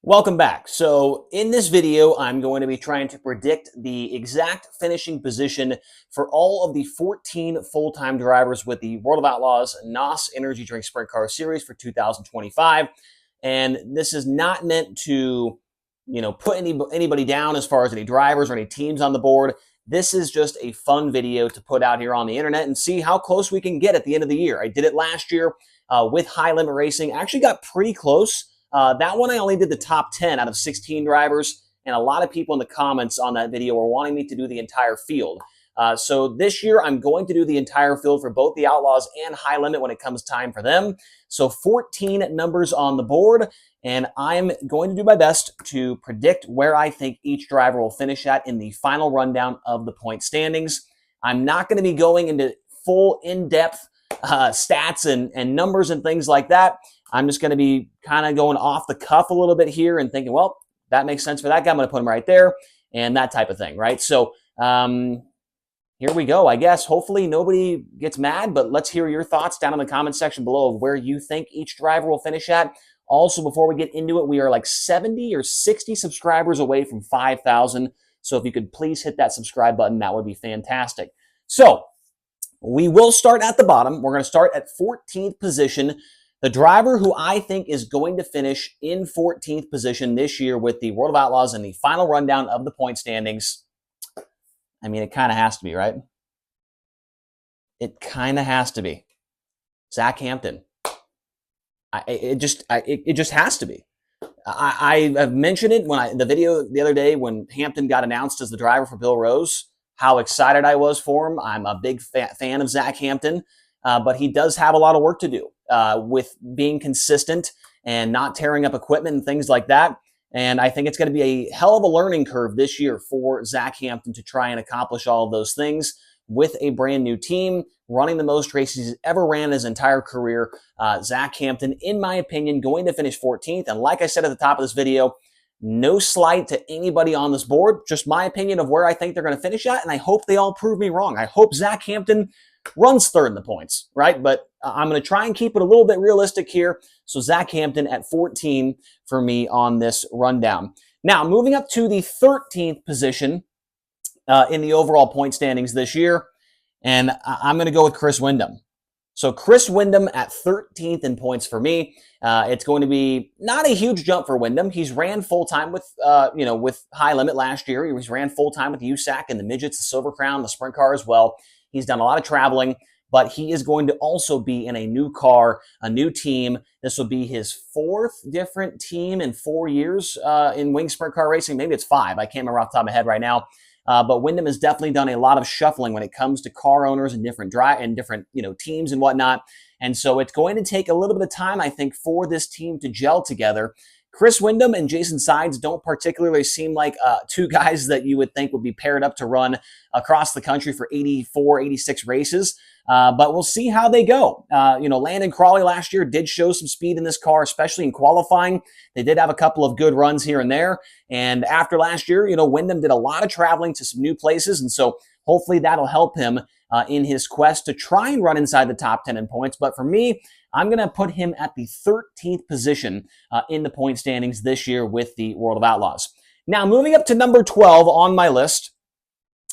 Welcome back. So in this video, I'm going to be trying to predict the exact finishing position for all of the 14 full-time drivers with the World of Outlaws NOS Energy Drink Sprint Car Series for 2025. And this is not meant to, put anybody down as far as any drivers or any teams on the board. This is just a fun video to put out here on the internet and see how close we can get at the end of the year. I did it last year with High Limit Racing. I actually got pretty close. That one I only did the top 10 out of 16 drivers, and a lot of people in the comments on that video were wanting me to do the entire field. So this year I'm going to do the entire field for both the Outlaws and High Limit when it comes time for them. So 14 numbers on the board, and I'm going to do my best to predict where I think each driver will finish at in the final rundown of the point standings. I'm not going to be going into full in-depth stats and numbers and things like that. I'm just going to be kind of going off the cuff a little bit here and thinking, well, that makes sense for that guy. I'm going to put him right there and that type of thing, right? So here we go, I guess. Hopefully nobody gets mad, but let's hear your thoughts down in the comment section below of where you think each driver will finish at. Also, before we get into it, we are like 70 or 60 subscribers away from 5,000. So if you could please hit that subscribe button, that would be fantastic. So we will start at the bottom. We're going to start at 14th position. The driver who I think is going to finish in 14th position this year with the World of Outlaws in the final rundown of the point standings. I mean, it kind of has to be, right? It kind of has to be. Zack Hampton. It just has to be. I've mentioned it when the video the other day when Hampton got announced as the driver for Bill Rose, how excited I was for him. I'm a big fan of Zack Hampton, but he does have a lot of work to do with being consistent and not tearing up equipment and things like that. And I think it's going to be a hell of a learning curve this year for Zack Hampton to try and accomplish all of those things with a brand new team, running the most races he's ever ran in his entire career. Zack Hampton, in my opinion, going to finish 14th. And like I said at the top of this video, no slight to anybody on this board, just my opinion of where I think they're going to finish at, and I hope they all prove me wrong. I hope Zack Hampton runs third in the points, right? But I'm going to try and keep it a little bit realistic here. So Zack Hampton at 14 for me on this rundown. Now, moving up to the 13th position in the overall point standings this year, and I'm going to go with Chris Windham. So Chris Windham at 13th in points for me. It's going to be not a huge jump for Windham. He's ran full-time with High Limit last year. He ran full-time with USAC and the Midgets, the Silver Crown, the Sprint Car as well. He's done a lot of traveling, but he is going to also be in a new car, a new team. This will be his fourth different team in 4 years in wing sprint car racing. Maybe it's 5. I can't remember off the top of my head right now. But Windham has definitely done a lot of shuffling when it comes to car owners and different teams and whatnot. And so it's going to take a little bit of time, I think, for this team to gel together. Chris Windham and Jason Sides don't particularly seem like two guys that you would think would be paired up to run across the country for 84, 86 races. But we'll see how they go. Landon Crawley last year did show some speed in this car, especially in qualifying. They did have a couple of good runs here and there. And after last year, Windham did a lot of traveling to some new places. And so hopefully that'll help him in his quest to try and run inside the top 10 in points. But for me, I'm going to put him at the 13th position in the point standings this year with the World of Outlaws. Now, moving up to number 12 on my list,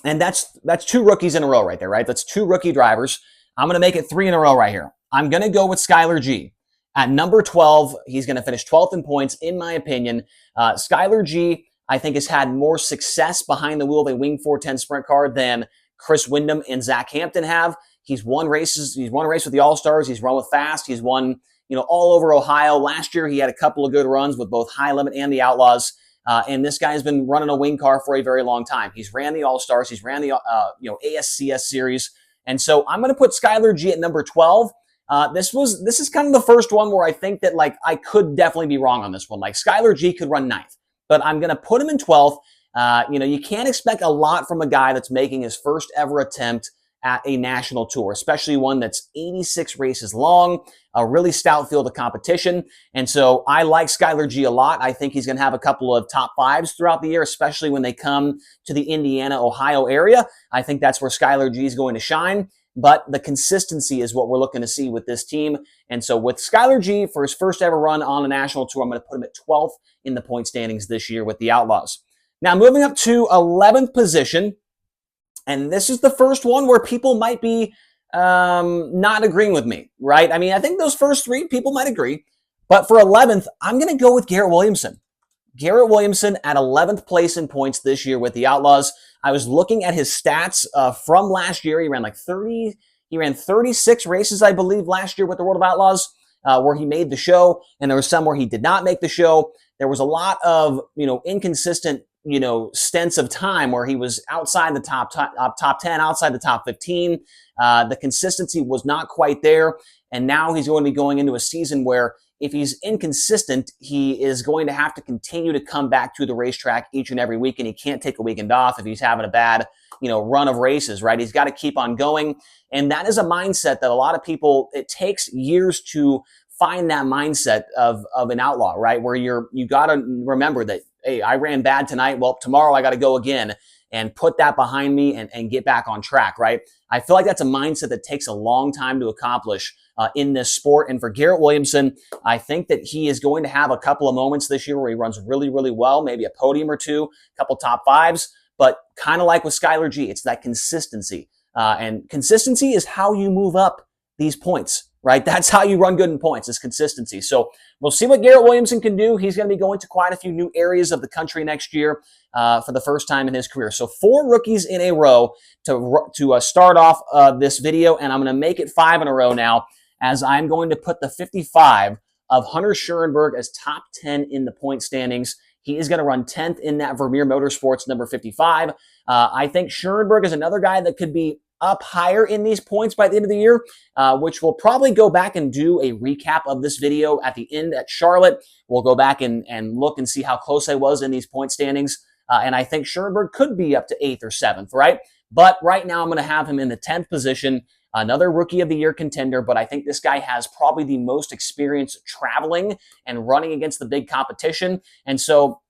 and that's 2 rookies in a row right there, right? That's 2 rookie drivers. I'm going to make it 3 in a row right here. I'm going to go with Skyler G. At number 12, he's going to finish 12th in points, in my opinion. Skyler G, I think, has had more success behind the wheel of a Wing 410 sprint car than Chris Windham and Zack Hampton have. He's won races. He's won a race with the All-Stars. He's run with Fast. He's won, all over Ohio. Last year, he had a couple of good runs with both High Limit and the Outlaws. And this guy's been running a wing car for a very long time. He's ran the All-Stars. He's ran the ASCS series. And so I'm going to put Skyler G at number 12. This is kind of the first one where I think that I could definitely be wrong on this one. Skyler G could run 9th, but I'm going to put him in 12th. You can't expect a lot from a guy that's making his first ever attempt at a national tour, especially one that's 86 races long, a really stout field of competition. And so I like Skyler G a lot. I think he's going to have a couple of top 5s throughout the year, especially when they come to the Indiana, Ohio area. I think that's where Skyler G is going to shine. but the consistency is what we're looking to see with this team. And so with Skyler G, for his first ever run on a national tour, I'm going to put him at 12th in the point standings this year with the Outlaws. Now, moving up to 11th position, and this is the first one where people might be not agreeing with me, right? I mean, I think those first three people might agree, but for 11th, I'm going to go with Garrett Williamson. Garrett Williamson at 11th place in points this year with the Outlaws. I was looking at his stats from last year. He ran like 30. He ran 36 races, I believe, last year with the World of Outlaws, where he made the show, and there was some where he did not make the show. There was a lot of inconsistent stints of time where he was outside the top 10, outside the top 15. The consistency was not quite there, and now he's going to be going into a season where if he's inconsistent, he is going to have to continue to come back to the racetrack each and every week, and he can't take a weekend off if he's having a bad, run of races, right? He's got to keep on going, and that is a mindset that a lot of people, it takes years to find that mindset of an outlaw, right? Where you got to remember that, hey, I ran bad tonight. Well, tomorrow I got to go again and put that behind me and get back on track, right? I feel like that's a mindset that takes a long time to accomplish in this sport. And for Garrett Williamson, I think that he is going to have a couple of moments this year where he runs really, really well, maybe a podium or two, a couple top fives, but kind of like with Skyler G, it's that consistency. And consistency is how you move up these points, right? That's how you run good in points, is consistency. So we'll see what Garrett Williamson can do. He's going to be going to quite a few new areas of the country next year for the first time in his career. So 4 rookies in a row to start off this video, and I'm going to make it 5 in a row now, as I'm going to put the 55 of Hunter Schuerenberg as top 10 in the point standings. He is going to run 10th in that Vermeer Motorsports number 55. I think Schuerenberg is another guy that could be up higher in these points by the end of the year, which we'll probably go back and do a recap of this video at the end at Charlotte. We'll go back and look and see how close I was in these point standings. And I think Schuerenberg could be up to 8th or 7th, right? But right now I'm going to have him in the 10th position, another Rookie of the Year contender, but I think this guy has probably the most experience traveling and running against the big competition. And so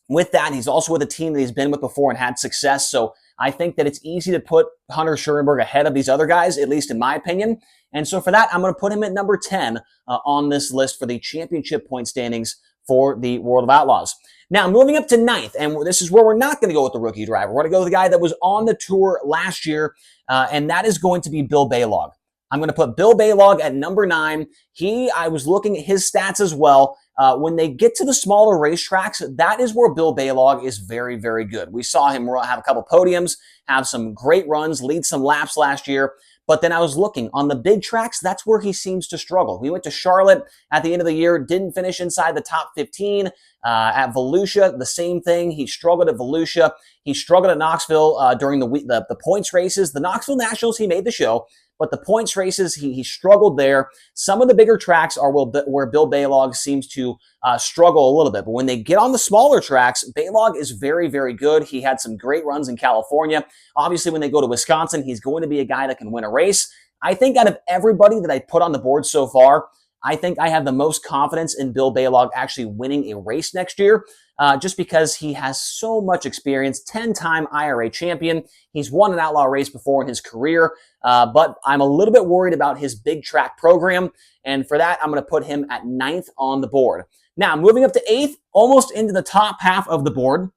with that, he's also with a team that he's been with before and had success. So I think that it's easy to put Hunter Schuerenberg ahead of these other guys, at least in my opinion. And so for that, I'm going to put him at number 10 on this list for the championship point standings for the World of Outlaws. Now, moving up to 9th, and this is where we're not going to go with the rookie driver. We're going to go with the guy that was on the tour last year, and that is going to be Bill Balog. I'm going to put Bill Balog at number 9. I was looking at his stats as well. When they get to the smaller racetracks, that is where Bill Balog is very, very good. We saw him have a couple podiums, have some great runs, lead some laps last year. But then I was looking on the big tracks, that's where he seems to struggle. We went to Charlotte at the end of the year, didn't finish inside the top 15. At Volusia, the same thing. He struggled at Volusia. He struggled at Knoxville during the points races. The Knoxville Nationals, he made the show, but the points races, he struggled there. Some of the bigger tracks are where Bill Balog seems to struggle a little bit. But when they get on the smaller tracks, Balog is very, very good. He had some great runs in California. Obviously, when they go to Wisconsin, he's going to be a guy that can win a race. I think out of everybody that I put on the board so far, I think I have the most confidence in Bill Balog actually winning a race next year, just because he has so much experience, 10-time IRA champion. He's won an outlaw race before in his career, but I'm a little bit worried about his big track program, and for that, I'm going to put him at 9th on the board. Now, moving up to 8th, almost into the top half of the board,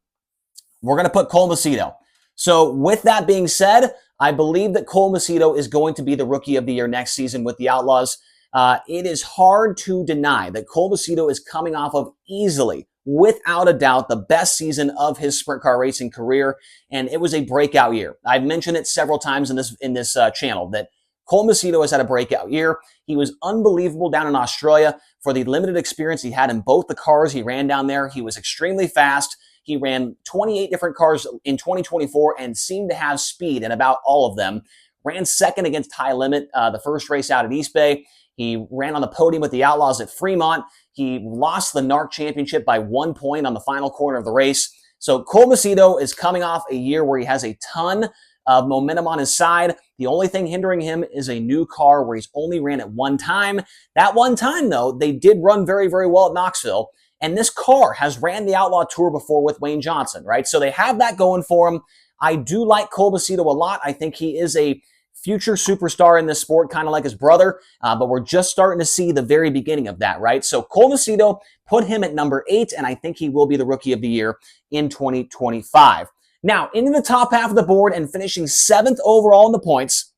we're going to put Cole Macedo. So with that being said, I believe that Cole Macedo is going to be the Rookie of the Year next season with the Outlaws. It is hard to deny that Cole Macedo is coming off of easily, without a doubt, the best season of his sprint car racing career, and it was a breakout year. I've mentioned it several times in this channel that Cole Macedo has had a breakout year. He was unbelievable down in Australia for the limited experience he had in both the cars he ran down there. He was extremely fast. He ran 28 different cars in 2024 and seemed to have speed in about all of them. Ran second against High Limit the first race out at East Bay. He ran on the podium with the Outlaws at Fremont. He lost the NARC championship by 1 point on the final corner of the race. So Cole Macedo is coming off a year where he has a ton of momentum on his side. The only thing hindering him is a new car where he's only ran it one time. That one time, though, they did run very, very well at Knoxville. And this car has ran the Outlaw Tour before with Wayne Johnson, right? So they have that going for him. I do like Cole Macedo a lot. I think he is a future superstar in this sport, kind of like his brother, but we're just starting to see the very beginning of that, right? So Cole Macedo, put him at number 8, and I think he will be the Rookie of the Year in 2025. Now, into the top half of the board and finishing 7th overall in the points.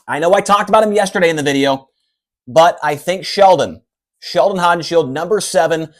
I know I talked about him yesterday in the video, but I think Sheldon Haudenschild, number 7,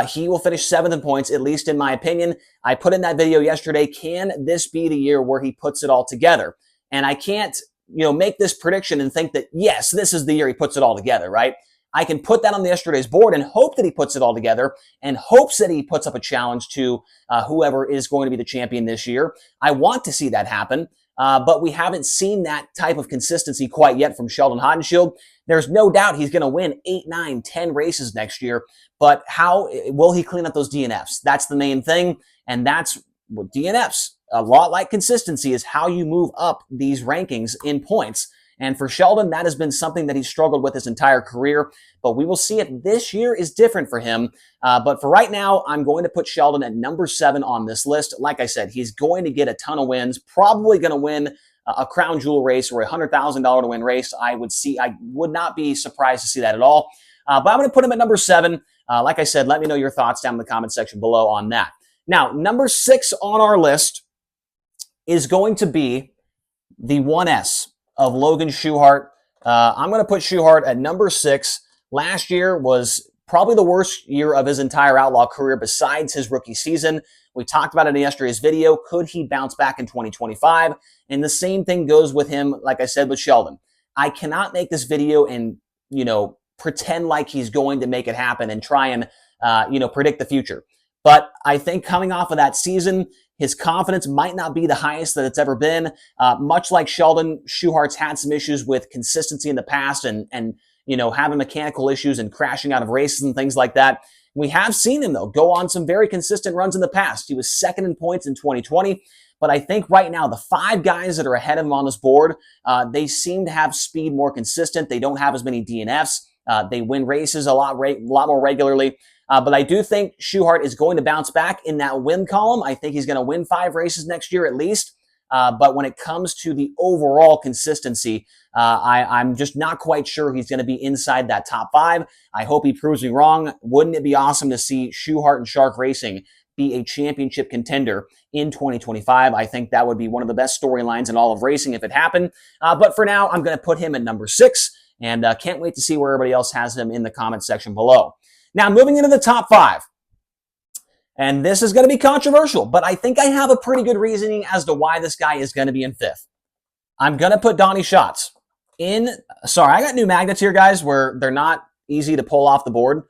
he will finish 7th in points, at least in my opinion. I put in that video yesterday, can this be the year where he puts it all together? And I can't, make this prediction and think that, yes, this is the year he puts it all together, right? I can put that on yesterday's board and hope that he puts it all together and hopes that he puts up a challenge to whoever is going to be the champion this year. I want to see that happen, but we haven't seen that type of consistency quite yet from Sheldon Haudenschild. There's no doubt he's going to win 8, 9, 10 races next year, but how will he clean up those DNFs? That's the main thing, and that's what DNFs, a lot like consistency, is how you move up these rankings in points. And for Sheldon, that has been something that he's struggled with his entire career, but we will see if this year is different for him. But for right now, I'm going to put Sheldon at number 7 on this list. Like I said, he's going to get a ton of wins, probably going to win a crown jewel race or a $100,000 to win race. I would not be surprised to see that at all. But I'm going to put him at number 7. Like I said, let me know your thoughts down in the comment section below on that. Now, number 6 on our list is going to be the 1S of Logan Shuhart. I'm going to put Shuhart at number 6. Last year was probably the worst year of his entire Outlaw career besides his rookie season. We talked about it in yesterday's video. Could he bounce back in 2025? And the same thing goes with him, like I said, with Sheldon. I cannot make this video and, pretend like he's going to make it happen and try and, predict the future. But I think coming off of that season, his confidence might not be the highest that it's ever been. Much like Sheldon, Shuhart's had some issues with consistency in the past and having mechanical issues and crashing out of races and things like that. We have seen him, though, go on some very consistent runs in the past. He was 2nd in points in 2020. But I think right now, the 5 guys that are ahead of him on this board, they seem to have speed more consistent. They don't have as many DNFs. They win races a lot more regularly. But I do think Shuhart is going to bounce back in that win column. I think he's going to win 5 races next year at least. But when it comes to the overall consistency, I'm just not quite sure he's going to be inside that top 5. I hope he proves me wrong. Wouldn't it be awesome to see Shuhart and Shark Racing be a championship contender in 2025? I think that would be one of the best storylines in all of racing if it happened. But for now, I'm going to put him at number 6, and can't wait to see where everybody else has him in the comment section below. Now, moving into the top 5. And this is going to be controversial, but I think I have a pretty good reasoning as to why this guy is going to be in 5th. I'm going to put Donnie Shotz in. Sorry, I got new magnets here, guys, where they're not easy to pull off the board.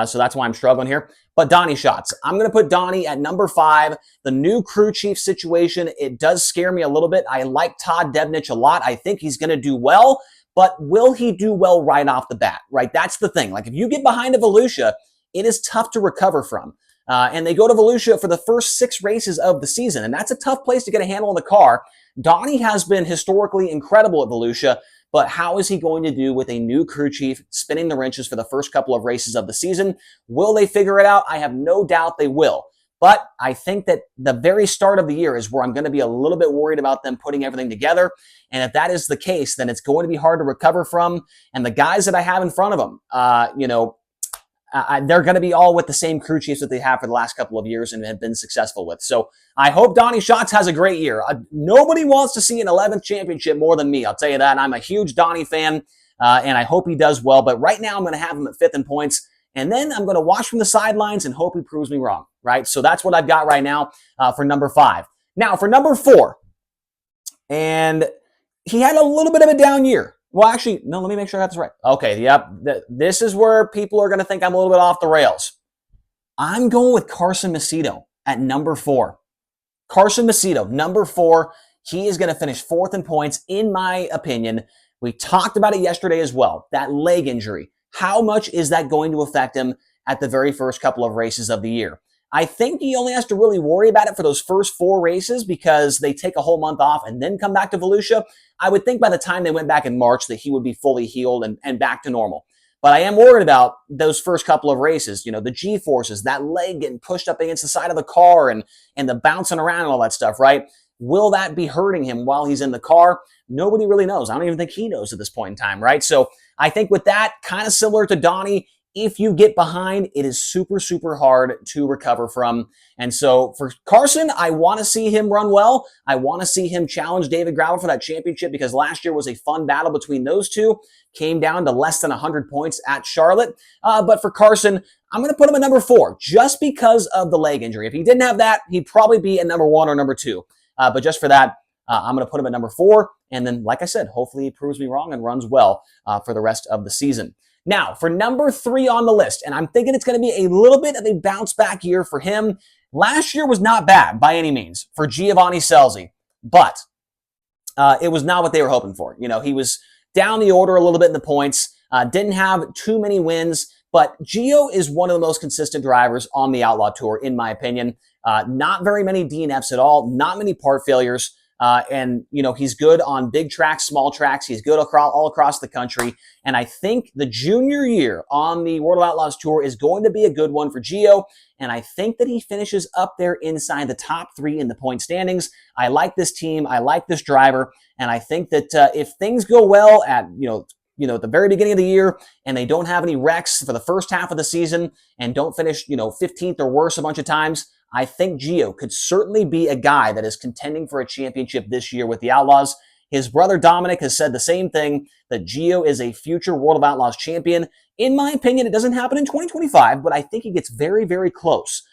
So that's why I'm struggling here. But Donnie Shotz, I'm going to put Donnie at number 5. The new crew chief situation, it does scare me a little bit. I like Todd Devnich a lot. I think he's going to do well, but will he do well right off the bat, right? That's the thing. Like if you get behind a Volusia, it is tough to recover from. And they go to Volusia for the first 6 races of the season, and that's a tough place to get a handle on the car. Donnie has been historically incredible at Volusia, but how is he going to do with a new crew chief spinning the wrenches for the first couple of races of the season? Will they figure it out? I have no doubt they will. But I think that the very start of the year is where I'm going to be a little bit worried about them putting everything together. And if that is the case, then it's going to be hard to recover from. And the guys that I have in front of them, they're going to be all with the same crew chiefs that they have for the last couple of years and have been successful with. So I hope Donnie Shotz has a great year. Nobody wants to see an 11th championship more than me. I'll tell you that. I'm a huge Donnie fan, and I hope he does well. But right now, I'm going to have him at 5th in points. And then I'm going to watch from the sidelines and hope he proves me wrong, right? So that's what I've got right now for number 5. Now, for number 4, and he had a little bit of a down year. Well, actually, no, let me make sure I got this right. Okay, yep. This is where people are going to think I'm a little bit off the rails. I'm going with Carson Maso at number 4. Carson Maso, number 4. He is going to finish 4th in points, in my opinion. We talked about it yesterday as well, that leg injury. How much is that going to affect him at the very first couple of races of the year? I think he only has to really worry about it for those first 4 races because they take a whole month off and then come back to Volusia. I would think by the time they went back in March that he would be fully healed and back to normal. But I am worried about those first couple of races, the G-forces, that leg getting pushed up against the side of the car and the bouncing around and all that stuff, right? Will that be hurting him while he's in the car? Nobody really knows. I don't even think he knows at this point in time, right? So I think with that, kind of similar to Donnie, if you get behind, it is super, super hard to recover from. And so for Carson, I want to see him run well. I want to see him challenge David Gravel for that championship because last year was a fun battle between those two. Came down to less than 100 points at Charlotte. But for Carson, I'm going to put him at number 4 just because of the leg injury. If he didn't have that, he'd probably be at number 1 or number 2. But just for that, I'm going to put him at number 4. And then, like I said, hopefully he proves me wrong and runs well for the rest of the season. Now, for number 3 on the list, and I'm thinking it's going to be a little bit of a bounce back year for him. Last year was not bad by any means for Giovanni Scelzi, but it was not what they were hoping for. You know, he was down the order a little bit in the points, didn't have too many wins, but Gio is one of the most consistent drivers on the Outlaw Tour, in my opinion. Not very many DNFs at all, not many part failures. And, you know, he's good on big tracks, small tracks. He's good all across the country. And I think the junior year on the World of Outlaws Tour is going to be a good one for Gio. And I think that he finishes up there inside the top 3 in the point standings. I like this team. I like this driver. And I think that if things go well at, at the very beginning of the year and they don't have any wrecks for the first half of the season and don't finish, 15th or worse a bunch of times, I think Gio could certainly be a guy that is contending for a championship this year with the Outlaws. His brother Dominic has said the same thing, that Gio is a future World of Outlaws champion. In my opinion, it doesn't happen in 2025, but I think he gets very, very close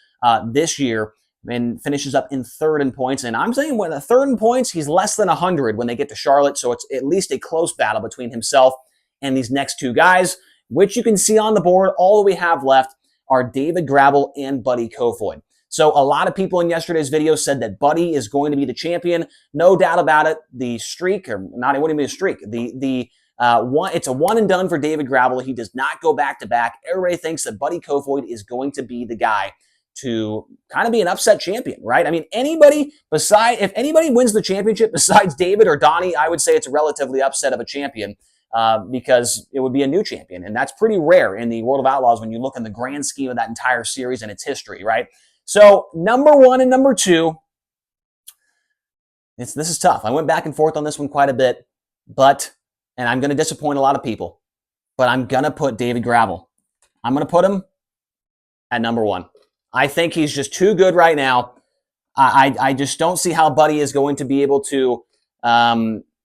this year and finishes up in 3rd in points. And I'm saying when 3rd in points, he's less than 100 when they get to Charlotte. So it's at least a close battle between himself and these next 2 guys, which you can see on the board. All we have left are David Gravel and Buddy Kofoid. So a lot of people in yesterday's video said that Buddy is going to be the champion. No doubt about it. The streak, or not, it wouldn't be a streak. It's a one and done for David Gravel. He does not go back to back. Everybody thinks that Buddy Kofoid is going to be the guy to kind of be an upset champion, right? I mean, if anybody wins the championship besides David or Donnie, I would say it's a relatively upset of a champion. Because it would be a new champion. And that's pretty rare in the World of Outlaws when you look in the grand scheme of that entire series and its history, right? So number 1 and number 2, this is tough. I went back and forth on this one quite a bit, and I'm going to disappoint a lot of people, but I'm going to put David Gravel. I'm going to put him at number 1. I think he's just too good right now. I just don't see how Buddy is going to be able to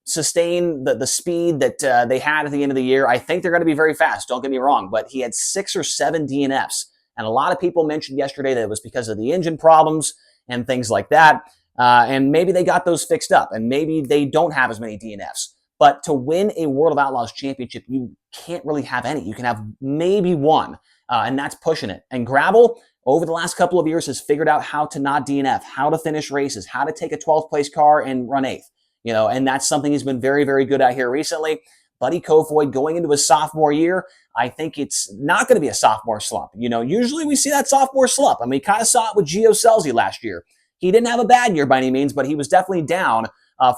sustain the speed that they had at the end of the year. I think they're going to be very fast, don't get me wrong, but he had 6 or 7 DNFs. And a lot of people mentioned yesterday that it was because of the engine problems and things like that. And maybe they got those fixed up, and maybe they don't have as many DNFs. But to win a World of Outlaws championship, you can't really have any. You can have maybe 1, and that's pushing it. And Gravel, over the last couple of years, has figured out how to not DNF, how to finish races, how to take a 12th place car and run 8th. And that's something he's been very, very good at here recently. Buddy Kofoid going into his sophomore year, I think it's not going to be a sophomore slump. Usually we see that sophomore slump. I mean, we kind of saw it with Gio Savarese last year. He didn't have a bad year by any means, but he was definitely down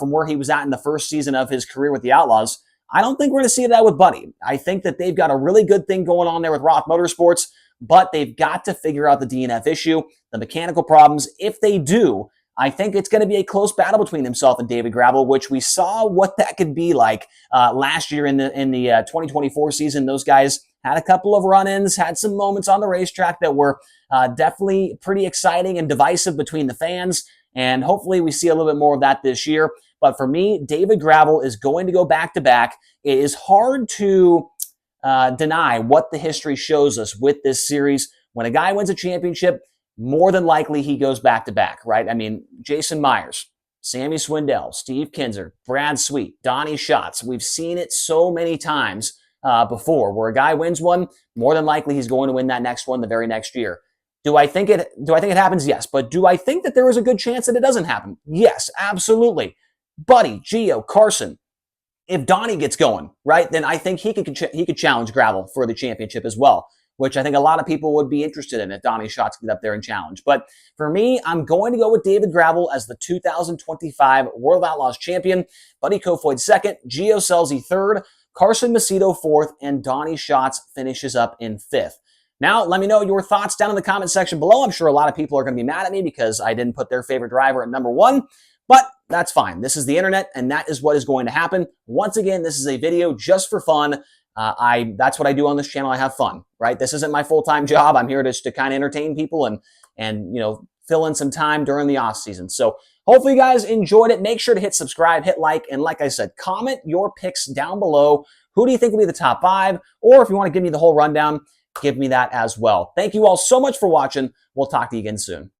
from where he was at in the first season of his career with the Outlaws. I don't think we're going to see that with Buddy. I think that they've got a really good thing going on there with Roth Motorsports, but they've got to figure out the DNF issue, the mechanical problems. If they do, I think it's going to be a close battle between himself and David Gravel, which we saw what that could be like last year in the 2024 season. Those guys had a couple of run-ins, had some moments on the racetrack that were definitely pretty exciting and divisive between the fans, and hopefully we see a little bit more of that this year. But for me, David Gravel is going to go back-to-back. It is hard to deny what the history shows us with this series. When a guy wins a championship, more than likely he goes back-to-back, right? I mean, Jason Myers, Sammy Swindell, Steve Kinzer, Brad Sweet, Donnie Shotz. We've seen it so many times before where a guy wins one, more than likely he's going to win that next one the very next year. Do I think it happens? Yes. But do I think that there is a good chance that it doesn't happen? Yes, absolutely. Buddy, Gio, Carson, if Donnie gets going, right, then I think he could challenge Gravel for the championship as well, which I think a lot of people would be interested in if Donnie Shotz get up there and challenge. But for me, I'm going to go with David Gravel as the 2025 World of Outlaws champion, Buddy Kofoid 2nd, Gio Savarese 3rd, Carson Maso 4th, and Donnie Shotz finishes up in 5th. Now, let me know your thoughts down in the comment section below. I'm sure a lot of people are going to be mad at me because I didn't put their favorite driver at number 1. But that's fine. This is the internet, and that is what is going to happen. Once again, this is a video just for fun. That's what I do on this channel. I have fun, right? This isn't my full-time job. I'm here to kind of entertain people and fill in some time during the off season. So hopefully you guys enjoyed it. Make sure to hit subscribe, hit like, and like I said, comment your picks down below. Who do you think will be the top 5? Or if you want to give me the whole rundown, give me that as well. Thank you all so much for watching. We'll talk to you again soon.